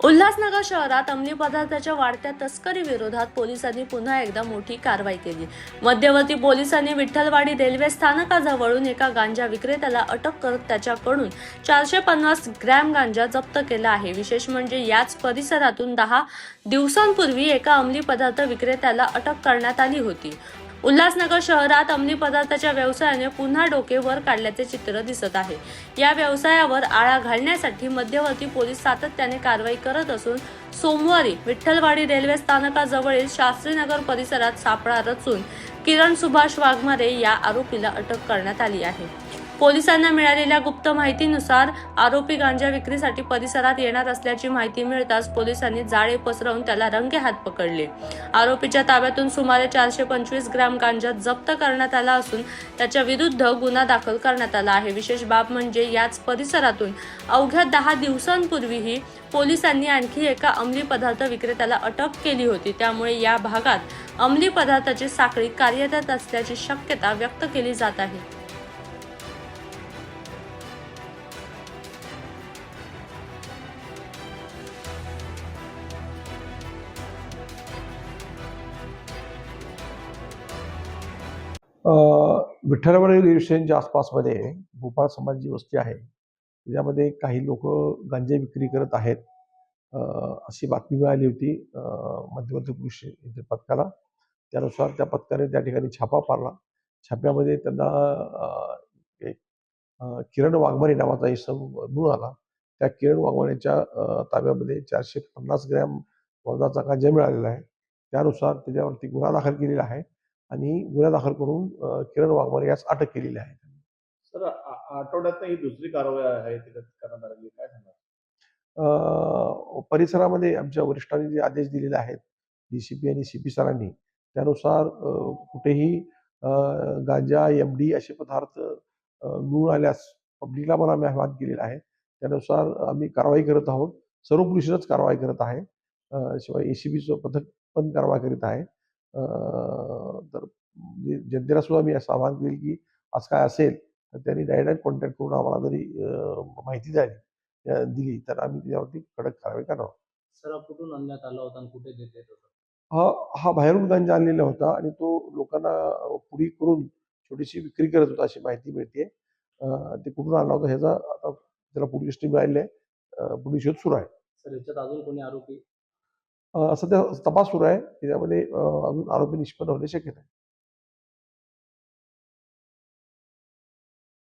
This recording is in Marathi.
उल्हासनगर शहरात अंमली पदार्थाच्या वाढत्या तस्करी विरोधात पोलिसांनी पुन्हा एकदा मोठी कारवाई केली। मध्यवर्ती पोलिसांनी विठ्ठलवाडी रेल्वे स्थानकाजवळून एका गांजा विक्रेत्याला अटक करत त्याच्याकडून 450 ग्रॅम गांजा जप्त केला आहे। विशेष म्हणजे याच परिसरातून 10 दिवसांपूर्वी एका अंमली पदार्थ विक्रेत्याला अटक करण्यात आली होती। उल्हासनगर शहरात अंमली पदार्थाच्या व्यवसायाने पुन्हा डोके वर काढल्याचे चित्र दिसत आहे। या व्यवसायावर आळा घालण्यासाठी मध्यवर्ती पोलीस सातत्याने कारवाई करत असून सोमवारी विठ्ठलवाडी रेल्वे स्थानकाजवळील शास्त्रीनगर परिसरात सापळा रचून किरण सुभाष वाघमारे या आरोपीला अटक करण्यात आली आहे। पोलिसांना मिळालेल्या गुप्त माहितीनुसार आरोपी गांजा विक्रीसाठी परिसरात येणार असल्याची माहिती मिळताच पोलिसांनी जाळे पसरवून त्याला रंगेहात पकडले। आरोपीच्या ताब्यातून सुमारे 425 ग्रॅम गांजा जप्त करण्यात आला असून त्याच्या विरुद्ध गुन्हा दाखल करण्यात आला आहे। विशेष बाब म्हणजे याच परिसरातून अवघ्या 10 दिवसांपूर्वीही पोलिसांनी आणखी एका अंमली पदार्थ विक्रेत्याला अटक केली होती। त्यामुळे या भागात अंमली पदार्थाची साखळी कार्यरत असल्याची शक्यता व्यक्त केली जात आहे। विठ्ठलवाडी रेल्वे स्टेशनच्या आसपासमध्ये भोपाळ समाजाची वस्ती आहे। त्याच्यामध्ये काही लोक गांजा विक्री करत आहेत अशी बातमी मिळाली होती मध्यवर्ती पोलीस पथकाला। त्यानुसार त्या पथकाने त्या ठिकाणी छापा मारला। छाप्यामध्ये त्यांना एक किरण वाघमारे नावाचा इसम मिळून आला। त्या किरण वाघमारेच्या ताब्यामध्ये 450 ग्रॅम वजनाचा गांजा मिळालेला आहे। त्यानुसार त्याच्यावरती गुन्हा दाखल केलेला आहे आणि गुन्हा दाखल करून किरण वाघमारे यास अटक केलेली आहे। सर, आठवड्यात ही दुसरी कारवाई आहे त्याच्यात करण्यात आलेली, काय सांगणार? परिसरामध्ये आमच्या वरिष्ठांनी जे आदेश दिलेले आहेत डीसीपी आणि सीपी सरांनी, त्यानुसार कुठेही गांजा एमडी असे पदार्थ मिळून आल्यास पब्लिकला पण आम्ही आवाहन केलेलं आहे। त्यानुसार आम्ही कारवाई करत आहोत। सर्व पोलिसच कारवाई करत आहे, शिवाय एसीबीचं पथक पण कारवाई करीत आहे। तर जनतेला सुद्धा मी असं आवाहन करेल की आज काय असेल तर त्यांनी डायरेक्ट कॉन्टॅक्ट करून आम्हाला जरी माहिती दिली तर आम्ही त्यावरती कडक कारवाई करणार। सर, कुठून आणण्यात आला होता आणि कुठे देत होता? हा बाहेरून गांजा आणलेला होता आणि तो लोकांना पुडी करून छोटीशी विक्री करत होता अशी माहिती मिळते। ते कुठून आणला होता ह्याचा आता त्याला पोलीस स्टेशन मिळालेले आहे, पोलीस शोध सुरू आहे। सर, याच्यात अजून कोणी आरोपी? सध्या तपास सुरू आहे, त्याच्यामध्ये अजून आरोपी निष्पन्न होण्याची शक्यता आहे।